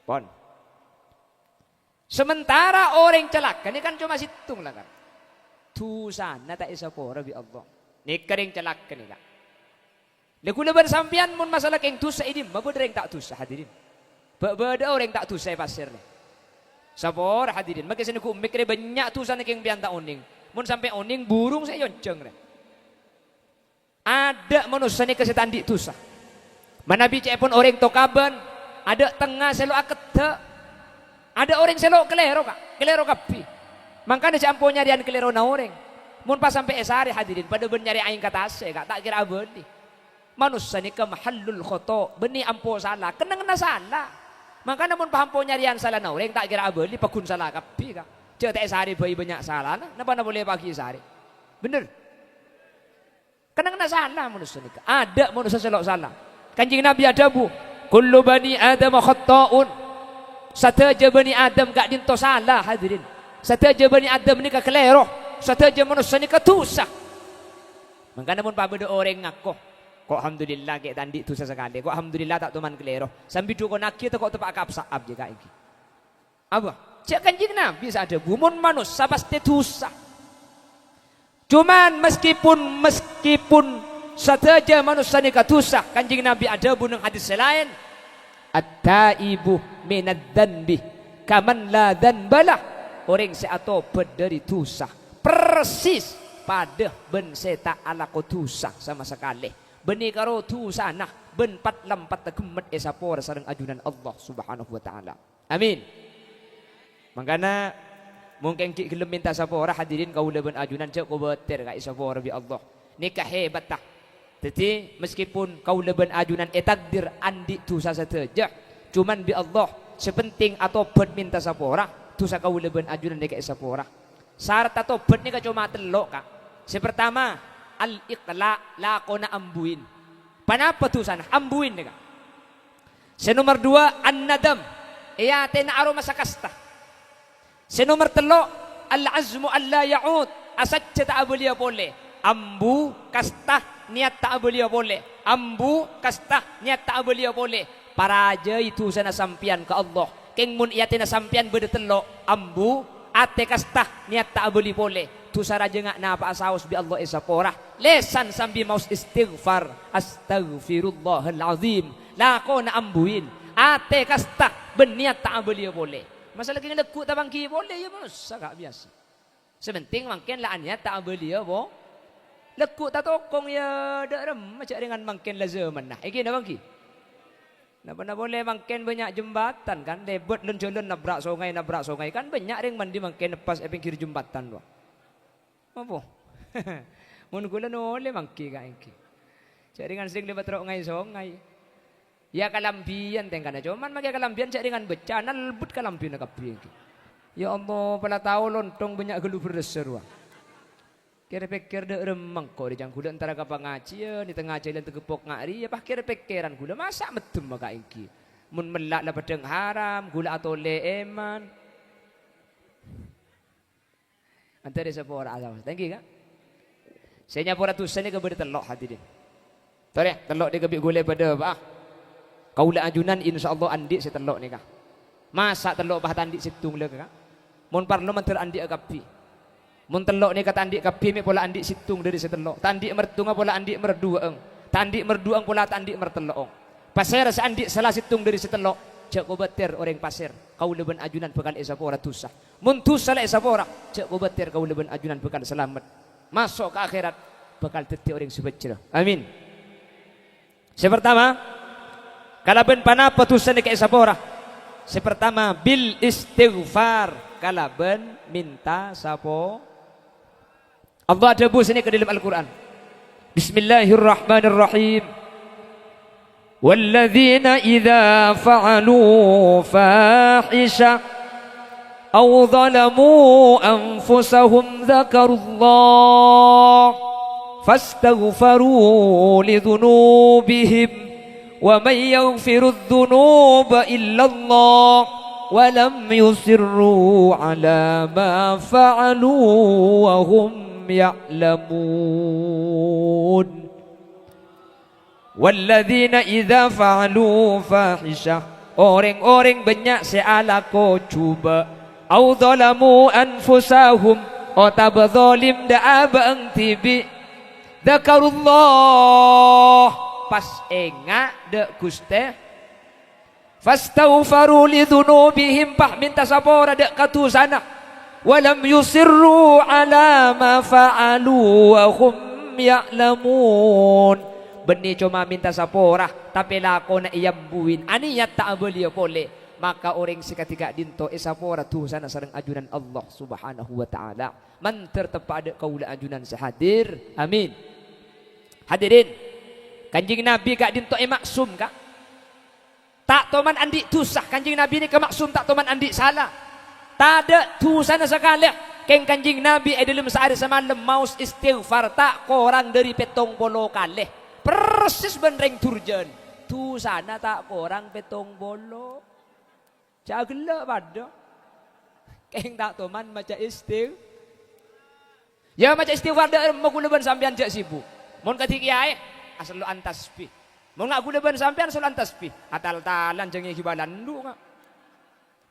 Pon. Sementara orang celaka ini kan cuma situng lah kan. Tusana tak isa pora bi Allah. Ni kering celaka ni kak. Lekula bersampian mun masalah keng tusa ini, mabudreng tak tusa hadirin. Beda orang tak tusa pasir ni. Sapor hadirin, maka sini ku mikir banyak tusa ni keng bianta oning. Mun sampai oning burung saya yonceng ni. Ada manusia ni kesetan di tusa. Manabi cek pun orang tokaban, ada tengah selok akete. Ada orang selok kelero kak, kelero kapi. Makanya campo nyarian kelero na orang. Mun pas sampai esari hadirin, pada ben nyari aing kata ase kak, tak kira abadi. Manusia ni ke mahallul khoto, beni ampo salah, kena salah. Makanya mun pahampo nyarian salah na orang, tak kira abadi, pakun salah kapi kak. Cek tak esari bayi banyak salah, napa na boleh pagi esari? Bener? Kena salah manusia ni. Ada manusia selok salah. Kanjeng Nabi ada bu, kullu bani Adam khata'un. Sataja bani Adam gak dinto salah hadirin. Sataja bani Adam ni kelero. Sataja manusia ni tusak. Makanya pun pabeda orang ngaku, kok alhamdulillah kayak tandi tusa sekali. Kok alhamdulillah tak teman kelero. Sambil dukun nakir tu kok tepak kapsaab je kak iki. Apa? Cak kanjeng Nabi ada bumun manusia pasti tusak. Cuman meskipun sataja manusia ni katusak, kanjeng Nabi ada bunung hadis selain at-taibu minad dzanbi kaman la dzanbalah. Orang seato dari tusak persis pada ben seta ala ko tusak sama sekali. Beni karo tusana ben pat lampat tegemet esapor sareng ajunan Allah Subhanahu wa taala. Amin. Makana mungkin ki gelem minta sapora hadirin kaula ben ajunan cek ko beter ka isapora bi Allah. Nikah hebat tak. Jadi meskipun kau leben ajunan takdir andi tusa saja, cuman bi Allah sepenting atau bet minta sapora, tusa kau leben ajunan dekat sapora. Syarat atau bet ni cuma telok kak. Sepertama al-iqla lakona ambuin. Panapa tusan ambuin ni kak. Senomor dua an-nadam, iya tena aroma sakasta. Senomor telok al-azmu alla ya'ud, asaj tak boleh boleh. Ambu kastah niat tak boleh boleh. Ambu kastah niat tak boleh boleh. Para aja itu sana sampian ke Allah. Keng mun ia tina sampian bede telok. Ambu ate kastah niat tak boleh boleh. Tu saraja ngak napa asaus bi Allah isaporah. Lesan sambil maus istighfar. Astaghfirullahal azim. Lakona ambuin. Ate kastah berniat tak boleh boleh. Masalah kena lekuk tabang ki boleh ya mas. Agak biasa. Sementing mungkin lah niat tak boleh ya boh. Lekuk tak tokong ya dak rem macam dengan mungkin lazaman nah. Iki nak bangki. Nak boleh mungkin banyak jembatan kan debet lencolon nabrak sungai kan banyak ring mandi mungkin lepas pinggir jembatan doh. Apa? Mun kula nole mangki ka iki. Cak dengan sering lebat rok ngai sungai. Ya kalambian tengkana cuman make kalambian cak dengan becana lebut kalambian kapi iki. Ya Allah pala tahu lontong banyak gelu berdeser wah. Kira pikir dek remang kok di jangkuda antara kapal ngaji di tengah jalan tegepok ngari ya pak kira pikiran gula masa metum maka iki. Mun melak lah pedeng haram gula atau leeman. Antara sepora asal. Thank you kak. Saya nyapora tu saya ke berde telok hadirin. Tore telok dia kebik gule pada apa? Kaula ajunan insyaallah andi saya telok ni kak. Masa telok bah tandi situng le kak. Mun parlemen ter andi akapi. Mun telok ni kata andi kapi mi pola andi situng dari setelok. Tandi mertunga pola andi merduang. Tandi merduang pola tandi mertelok. Pasir sa andi salah situng dari setelok. Cek ko beter orang pasir. Kau leben ajunan bekal esapora tusah. Mun tusah la esapora. Cek ko beter kau leben ajunan bekal selamat. Masuk ke akhirat bekal teti orang subecra. Amin. Sepertama kalaben panapa tusah ni ke esapora. Sepertama bil istighfar kalaben minta sapo. Allah ada bus ini ke dalam Al-Quran. Bismillahirrahmanirrahim. Walladzina idza fa'alu fahisha aw zalamu anfusahum dzakarullah fastaghfaru lidhunubihim wa man yaghfiru dzunuba illa Allah wa lam yusirru ala ma fa'alu wa hum يعلمون والذين إذا فعلوا فاحشة Orang-orang banyak seala ko cuba. Au zalamu anfusahum. O tabzalim da'aba ang tibi. Dakarullah. Pas enga de kuste. Fastaghfaru li dhunubihim. Pah minta sapora de katu sana. Walam yusirru ala ma fa'alu wa hum ya'lamun. Benih cuma minta sapora tapi lako na iyambuin. Aniyat tak boleh boleh. Maka orang seketika dinto sapora tu sana sareng ajunan Allah Subhanahu wa taala. Man tertepada kaula ajunan sehadir. Amin. Hadirin, Kanjing Nabi kak dinto maksum kak. Tak toman andi tusah Kanjing Nabi ni ke maksum tak toman andi salah. Tak ada tu sana sekali. Keng Kanjing Nabi dalam sehari semalam maus istighfar tak korang dari petong bolo kalih. Persis benreng turjan. Tu sana tak korang petong bolo. Jagla pada. Keng tak toman macam ya macam istighfar dah magulaban sampean jak sibuk. Mon kati kiai asal lu antas pi. Mon ngak gulaban sampean asal antas pi. Atal-talan jeng hibalan lu ngak.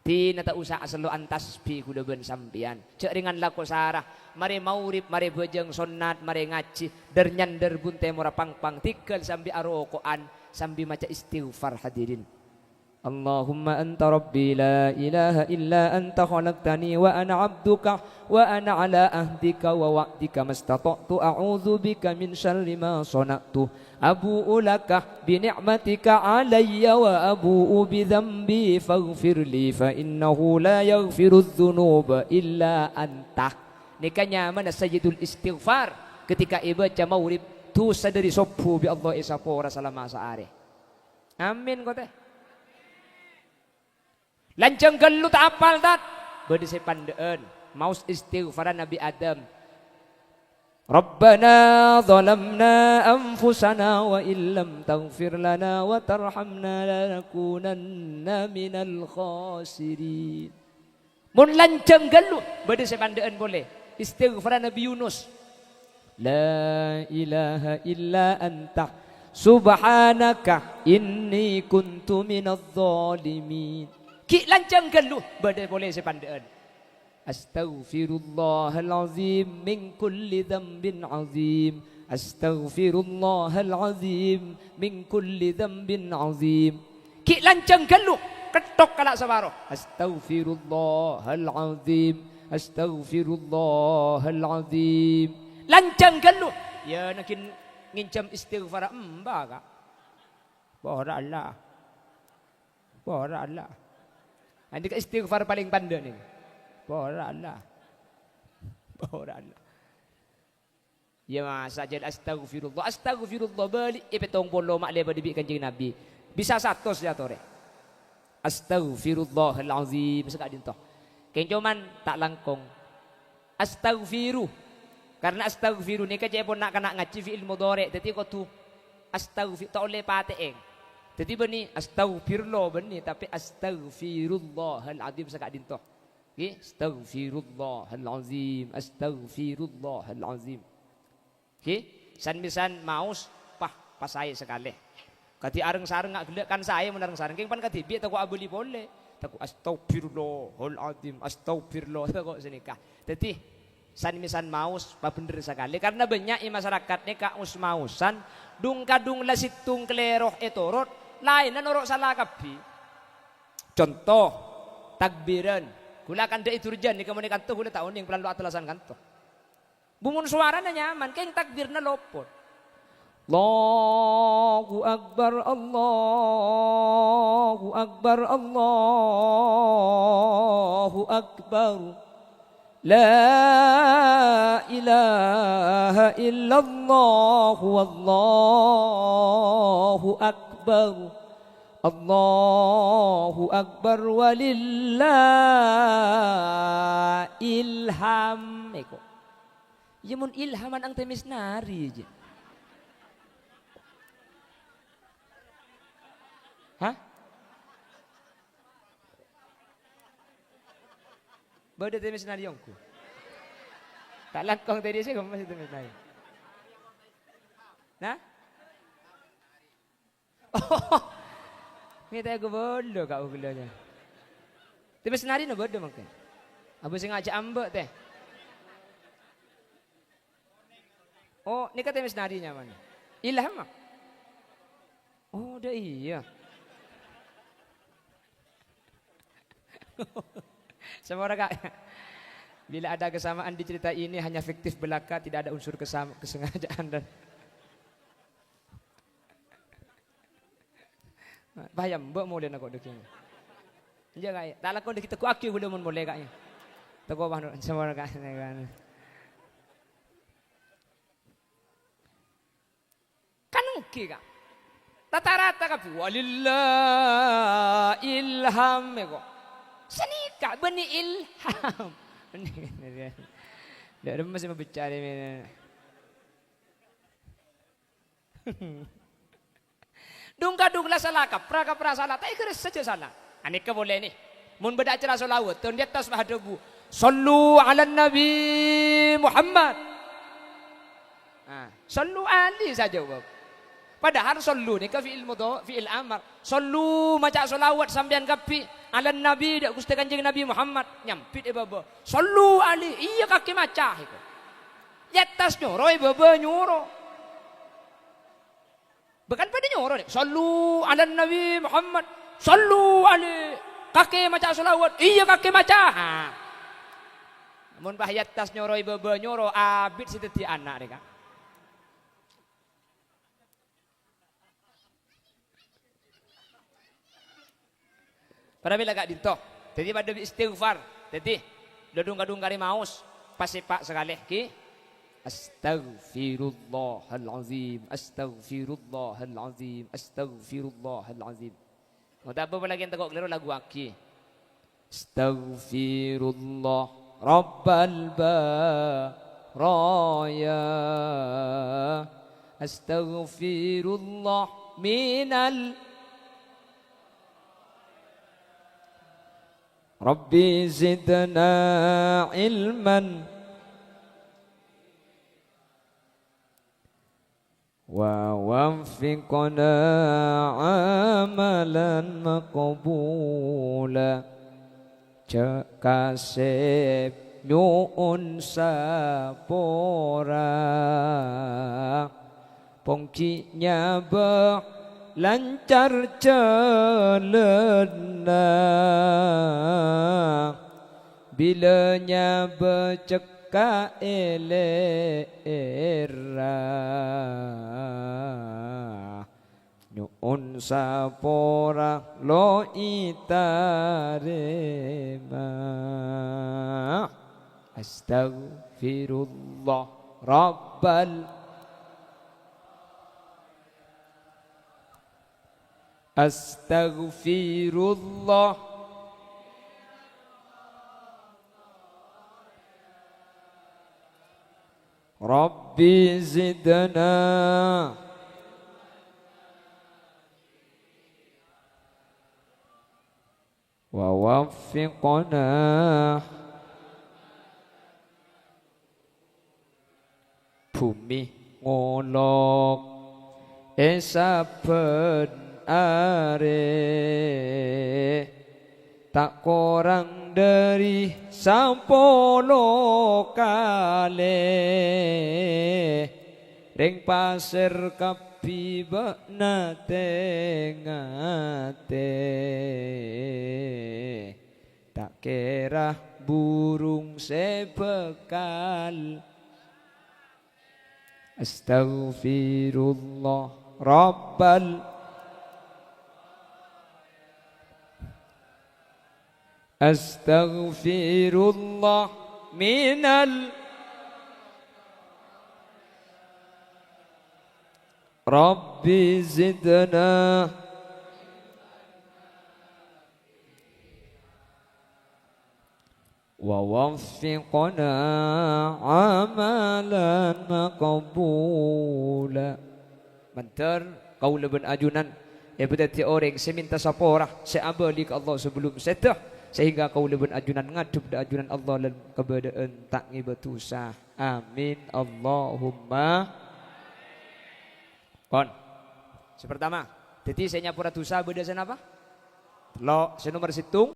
Tina tak usah asal lu antas pi gulaban sampean. Cek ringan lako sarah. Mari maurib, mari bejeng sonat, mari ngaji. Dernyan derbunte mora pang-pang tikel sambil arokoan sambil macam istighfar hadirin. Allahumma anta rabbi la ilaha illa anta khalaqtani wa ana abduka wa ana ala ahdika wa wa'dika mastata'tu a'udzu bika min syarri ma sana'tu abu'u laka bi ni'matika alayya wa abu'u bi dhanbi faghfir li fa innahu la yaghfiru dzunuba illa anta. Nikahnya mana sayyidul istighfar ketika ibaca maulid tu sadari sopu bi Allah isapora salama saare. Amin kote. Lancang gelut apal dat bade se pandeen maus istighfaran Nabi Adam. Rabbana zalamna anfusana wa illam taghfir lana wa tarhamna lanakunanna minal khasirin. Mun lancang gelut bade se pandeen boleh istighfaran Nabi Yunus. La ilaha illa anta subhanaka inni kuntu minadh dhalimin. Ki lancang geluh badai boleh sepandaan. Astaghfirullahalazim min kulli dhanbin azim. Astaghfirullahalazim min kulli dhanbin azim. Ki lancang geluh ketok kalak sabaro. Astaghfirullahalazim. Astaghfirullahalazim. Lancang geluh. Ya nakin ngincam istighfar mbak kak. Bora Allah. Bora Allah. Andi ke istighfar paling pandai ni. Bora Allah. Bora Allah. Ya masa jadi astaghfirullah. Astaghfirullah balik petong bolo mak leba dibi Kanjeng Nabi. Bisa satu ya tore. Astaghfirullahalazim sekak dintoh. Keng cuman tak langkong. Astaghfiru. Karena astaghfiru ni kaje pun nak kena ngaji fi'il mudhari. Dadi ko tu astaghfir tak oleh pateeng. Jadi bani astaghfirullah bani tapi astaghfirullahalazim sekak dintoh. Okey, astaghfirullahalazim, astaghfirullahalazim. Okey, san-misan maus pasai sekali. Kati areng sareng ngak gelek kan saya menareng sareng king pan kati bi tako abeli boleh. Tako astaghfirullahalazim, astaghfirullah tako senikah. Dadi san-misan maus pa bener sekali karena banyak masyarakat ni ka mausan dung kadung la situng kleroh etorot lain norok salah kabi. Contoh takbiran kula kan dai turjan ni kamane kanto kula taun yang pelan atlasan kanto. Bumun suarana nyaman keng takbirna lopot. Allahu akbar Allahu akbar Allahu akbar. La ilaha illallah wallahu akbar. Allahu akbar walillah ilham. Eko. Ya mun ilhaman ang temis nari aja. Hah? Bada temis nari yongku. Tak langkong tadi saya masih temis nari. Nah? Oh. Kita aku bodoh kau gulanya. Tapi senari no bodoh mungkin. Abu sing ngajak ambek teh. Oh, ini katanya senarinya mana? Ilham. Oh, dah iya. Semua orang kak. Bila ada kesamaan di cerita ini hanya fiktif belaka, tidak ada unsur kesengajaan dan bahaya mbak mau nak kok deknya. Jangan tak lakon kita ku aku belum boleh kaknya. Toko bah semua orang kak. Kan oke kak. Tata-rata kak. Walillah ilham kok. Senika benih ilham. Dia masih berbicara ini. Dung-dung salah kapra salah. Tak ikut saja salah. Aneka boleh ni. Mun beda acara solawat. Tuan dia tas bahadabu. Sallu ala Nabi Muhammad. Sallu ali saja. Padahal sallu ni ke fi'il amar. Sallu macam solawat sambian kapi. Ala Nabi dak gusti kanjeng Nabi Muhammad nyampit baba. Sallu ali iya kaki macah itu. Yatas nyoro baba nyoro. Bukan pada nyoro ni. Sallu ala Nabi Muhammad. Sallu ali kaki macam solawat iya kaki macah. Mun bah yatas nyoro baba nyoro abid siteti anak ni kak. Pada bila kak dinto, jadi pada istighfar, jadi dodung-dodung kari maus, pasti pak sekali ki, Astaghfirullahalazim, Astaghfirullahalazim, Astaghfirullahalazim. Mau tak apa lagi yang tegak keliru lagu aki. Astaghfirullah Rabbal baraya, Astaghfirullah minal Rabbi zidna ilman wa waffiqna amalan maqbula kasep nyuun sapora pongkinya lancar celana bilanya beceka elera nyuun sapora lo itarema Astaghfirullah Rabbal Astaghfirullah Rabbi zidna wa waffiqna bumi ngolok esaben are tak kurang dari 10 kali ring pasir kapi bakna tengate tak kira burung sebekal Astaghfirullah Rabbal Astaghfirullah minal Rabbi zidna wa waffiqna amalan maqbula. Mantar kau leben ajunan ya berarti orang seminta saporah seabali ke Allah sebelum setah sehingga kau leben ajunan ngadep da ajunan Allah dan keberadaan tak ngibetusah. Amin Allahumma. Kon. Sepertama, jadi saya nyapura dosa beda apa? Lo, si nomor situng